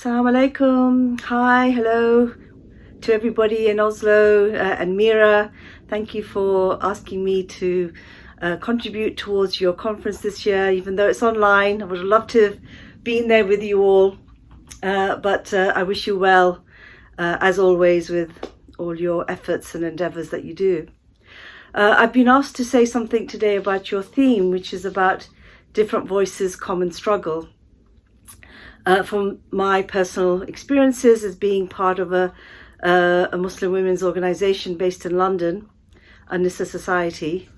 Assalamu alaikum. Hi, hello to everybody in Oslo and MiRA. Thank you for asking me to contribute towards your conference this year, even though it's online. I would have loved to have been there with you all, but I wish you well, as always, with all your efforts and endeavours that you do. I've been asked to say something today about your theme, which is about different voices, common struggle. From my personal experiences as being part of a Muslim women's organisation based in London, An-Nisa Society.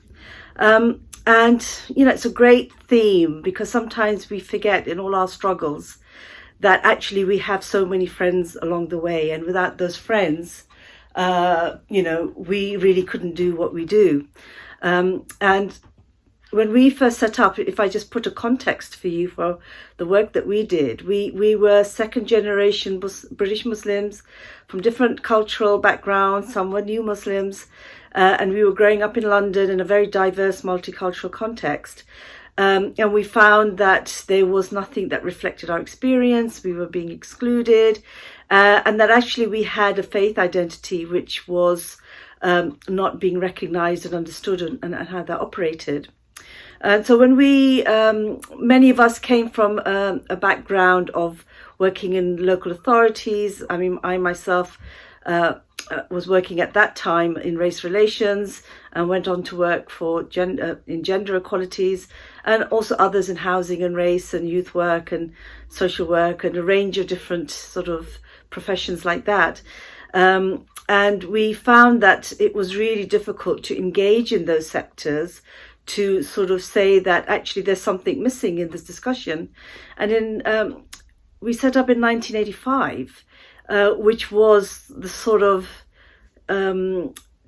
And, you know, it's a great theme because sometimes we forget in all our struggles that actually we have so many friends along the way. And without those friends, you know, we really couldn't do what we do. And when we first set up, if I just put a context for you for the work that we did, we were second generation British Muslims from different cultural backgrounds. Some were new Muslims, and we were growing up in London in a very diverse multicultural context. And we found that there was nothing that reflected our experience. We were being excluded, and that actually we had a faith identity which was not being recognized and understood and how that operated. And so when we, many of us came from a background of working in local authorities. I mean, I myself was working at that time in race relations and went on to work for in gender equalities, and also others in housing and race and youth work and social work and a range of different sort of professions like that. And we found that it was really difficult to engage in those sectors, to sort of say that actually there's something missing in this discussion. And in we set up in 1985, which was the sort of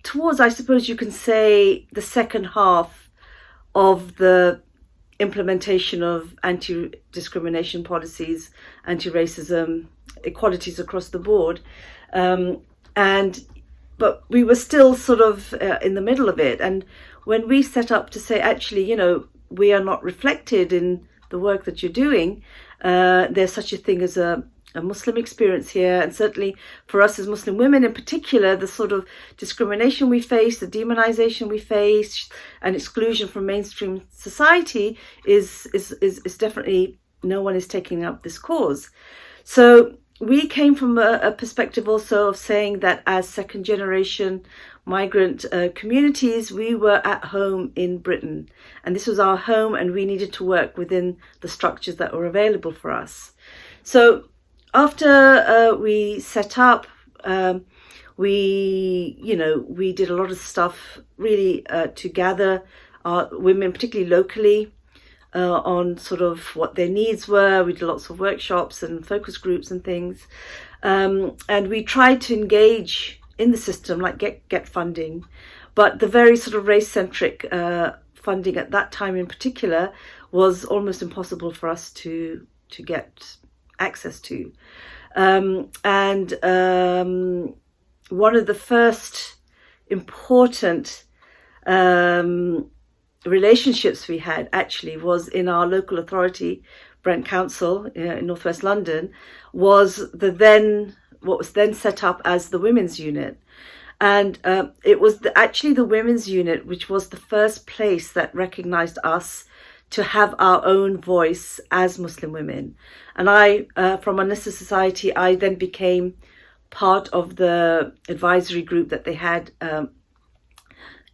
towards, I suppose you can say, the second half of the implementation of anti-discrimination policies, anti-racism, equalities across the board. But we were still sort of in the middle of it. And when we set up to say, actually, you know, we are not reflected in the work that you're doing, there's such a thing as a Muslim experience here. And certainly for us as Muslim women in particular, the sort of discrimination we face, the demonization we face, and exclusion from mainstream society is definitely, no one is taking up this cause. So we came from a perspective also of saying that as second generation migrant communities, we were at home in Britain, and this was our home, and we needed to work within the structures that were available for us. So after we set up, we did a lot of stuff really to gather our women, particularly locally, on sort of what their needs were. We did lots of workshops and focus groups and things. And we tried to engage in the system, like get funding. But the very sort of race-centric funding at that time in particular was almost impossible for us to get access to. And one of the first important relationships we had actually was in our local authority, Brent Council in Northwest London, was what was then set up as the Women's Unit. And it was actually the Women's Unit which was the first place that recognised us to have our own voice as Muslim women. And I, from An-Nisa Society, I then became part of the advisory group that they had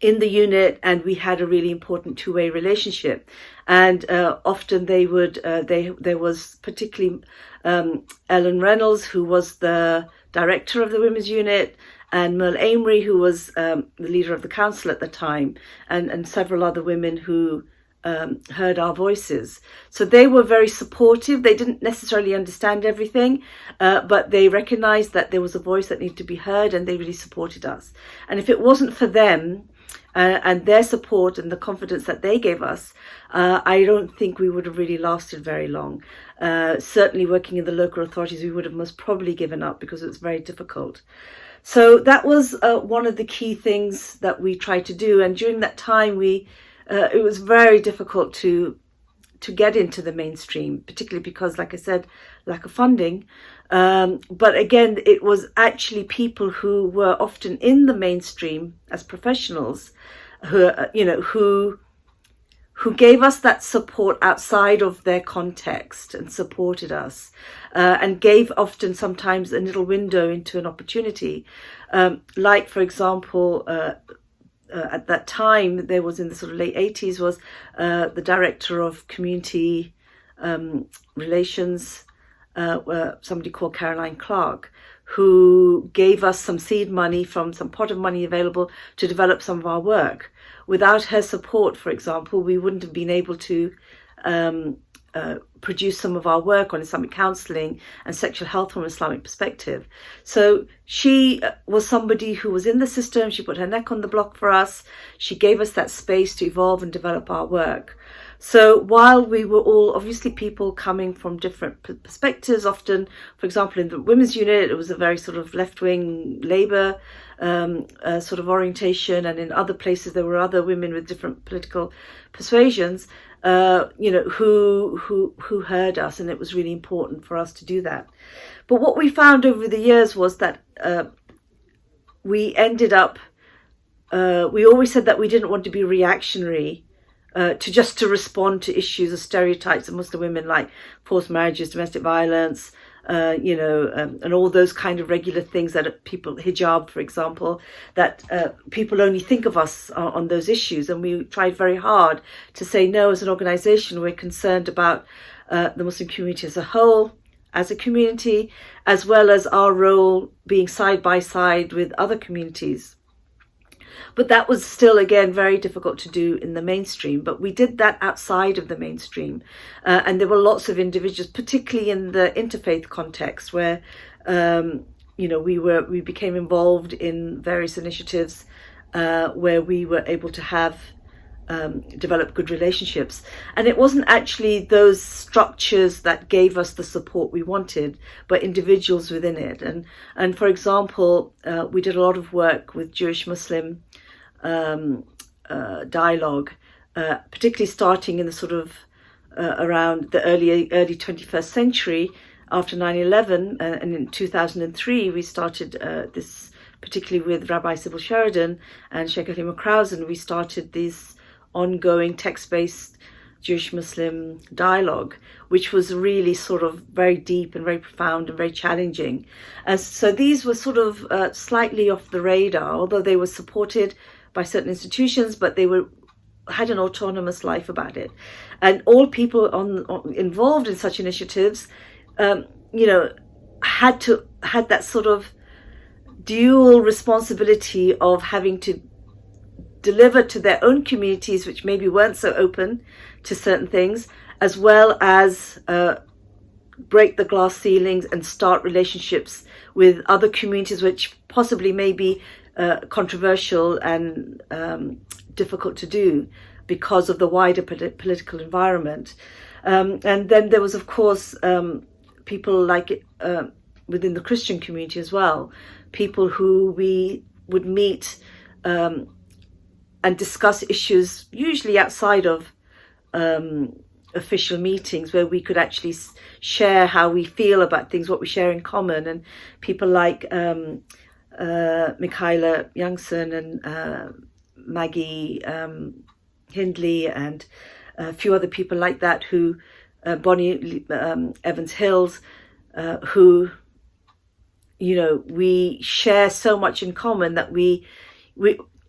in the unit, and we had a really important two-way relationship. And often they would, there was particularly Ellen Reynolds, who was the director of the Women's Unit, and Merle Amory, who was the leader of the council at the time, and several other women who heard our voices. So they were very supportive. They didn't necessarily understand everything, but they recognized that there was a voice that needed to be heard, and they really supported us. And if it wasn't for them, and their support and the confidence that they gave us, I don't think we would have really lasted very long. Certainly working in the local authorities, we would have most probably given up because it was very difficult. So that was one of the key things that we tried to do. And during that time, it was very difficult to get into the mainstream, particularly because, like I said, lack of funding. But again, it was actually people who were often in the mainstream as professionals, who gave us that support outside of their context and supported us, and gave often sometimes a little window into an opportunity. Like, for example, at that time, there was in the sort of late 80s, was the director of community relations, somebody called Caroline Clark, who gave us some seed money from some pot of money available to develop some of our work. Without her support, for example, we wouldn't have been able to produce some of our work on Islamic counselling and sexual health from an Islamic perspective. So she was somebody who was in the system. She put her neck on the block for us. She gave us that space to evolve and develop our work. So while we were all obviously people coming from different perspectives, often, for example, in the women's unit, it was a very sort of left-wing Labour sort of orientation, and in other places there were other women with different political persuasions, who heard us, and it was really important for us to do that. But what we found over the years was that we ended up, we always said that we didn't want to be reactionary, to respond to issues of stereotypes of Muslim women, like forced marriages, domestic violence, and all those kind of regular things that people, hijab, for example, that people only think of us on those issues. And we tried very hard to say, no, as an organization, we're concerned about the Muslim community as a whole, as a community, as well as our role being side by side with other communities. But that was still, again, very difficult to do in the mainstream. But we did that outside of the mainstream. And there were lots of individuals, particularly in the interfaith context, where, we became involved in various initiatives where we were able to have develop good relationships. And it wasn't actually those structures that gave us the support we wanted, but individuals within it. And for example, we did a lot of work with Jewish-Muslim dialogue, particularly starting in the sort of around the early 21st century after 9/11, and in 2003 we started this, particularly with Rabbi Sybil Sheridan and Sheikh Ali Krausen. We started these ongoing text-based Jewish-Muslim dialogue, which was really sort of very deep and very profound and very challenging. So these were sort of slightly off the radar, although they were supported by certain institutions, but they had an autonomous life about it. And all people involved in such initiatives, had that sort of dual responsibility of having to deliver to their own communities, which maybe weren't so open to certain things, as well as break the glass ceilings and start relationships with other communities, which possibly may be controversial and difficult to do because of the wider political environment. And then there was, of course, people like within the Christian community as well, people who we would meet and discuss issues usually outside of official meetings, where we could actually share how we feel about things, what we share in common. And people like Michaela Youngson and Maggie Hindley and a few other people like that, who Bonnie Evans Hills, who we share so much in common that we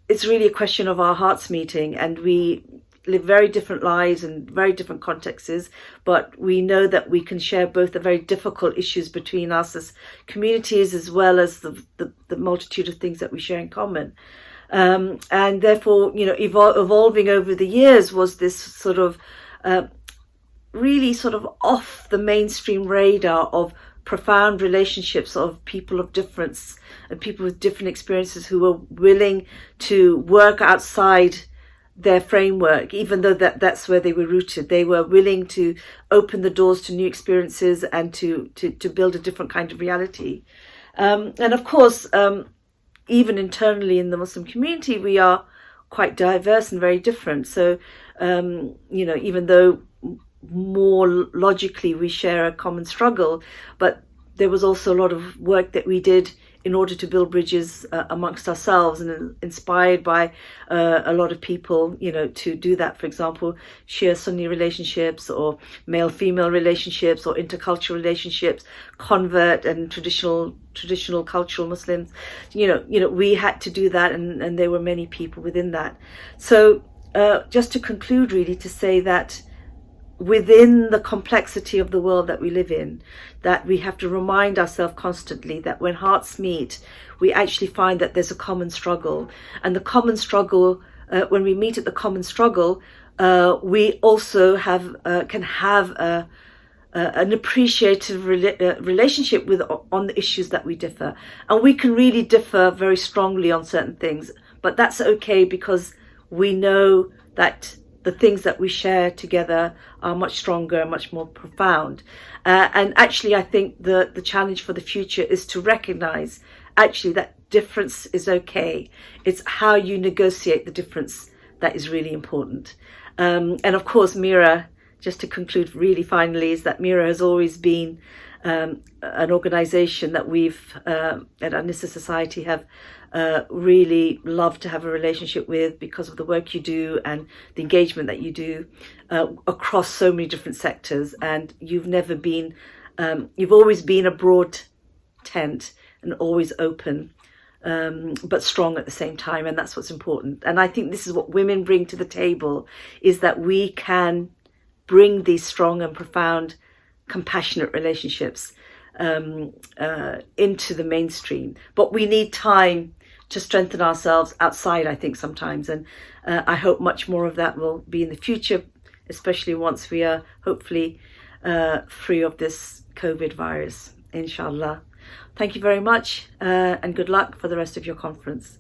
it's really a question of our hearts meeting, and we live very different lives and very different contexts, but we know that we can share both the very difficult issues between us as communities, as well as the multitude of things that we share in common. And therefore, evolving over the years was this sort of really sort of off the mainstream radar of profound relationships of people of difference and people with different experiences who were willing to work outside their framework, even though that's where they were rooted. They were willing to open the doors to new experiences and to build a different kind of reality. And of course, even internally in the Muslim community, we are quite diverse and very different. So, even though more logically we share a common struggle, but there was also a lot of work that we did in order to build bridges amongst ourselves, and inspired by a lot of people, to do that. For example, Shia Sunni relationships, or male-female relationships, or intercultural relationships, convert and traditional cultural Muslims. We had to do that, and there were many people within that. So just to conclude, really, to say that within the complexity of the world that we live in, that we have to remind ourselves constantly that when hearts meet, we actually find that there's a common struggle. And the common struggle, when we meet at the common struggle, we also can have an appreciative relationship on the issues that we differ. And we can really differ very strongly on certain things, but that's okay, because we know that the things that we share together are much stronger and much more profound. And actually, I think the challenge for the future is to recognize actually that difference is okay. It's how you negotiate the difference that is really important. And of course, MiRA, just to conclude really finally, is that MiRA has always been an organization that we've at An-Nisa Society have really loved to have a relationship with, because of the work you do and the engagement that you do across so many different sectors. And you've always been a broad tent and always open, but strong at the same time, and that's what's important. And I think this is what women bring to the table, is that we can bring these strong and profound, compassionate relationships into the mainstream. But we need time to strengthen ourselves outside, I think, sometimes. And I hope much more of that will be in the future, especially once we are hopefully free of this COVID virus, inshallah. Thank you very much, and good luck for the rest of your conference.